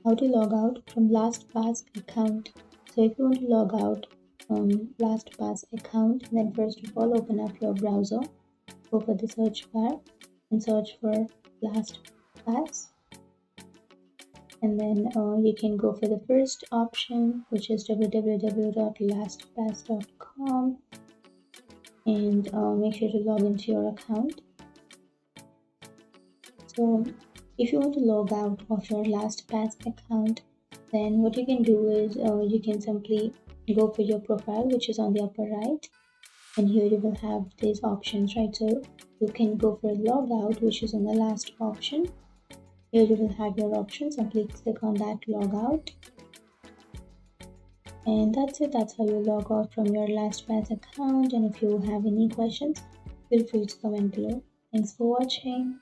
How to log out from Lastpass account. So if you want to log out from Lastpass account, then first of all open up your browser, go for the search bar and search for Lastpass, and then you can go for the first option, which is www.lastpass.com, and make sure to log into your account. So if you want to log out of your Lastpass account, then what you can do is you can simply go for your profile, which is on the upper right, and here you will have these options, right? So you can go for logout, which is on the last option. Here you will have your options. Simply click on that logout, and that's it. That's how you log out from your Lastpass account. And if you have any questions, feel free to comment below. Thanks for watching.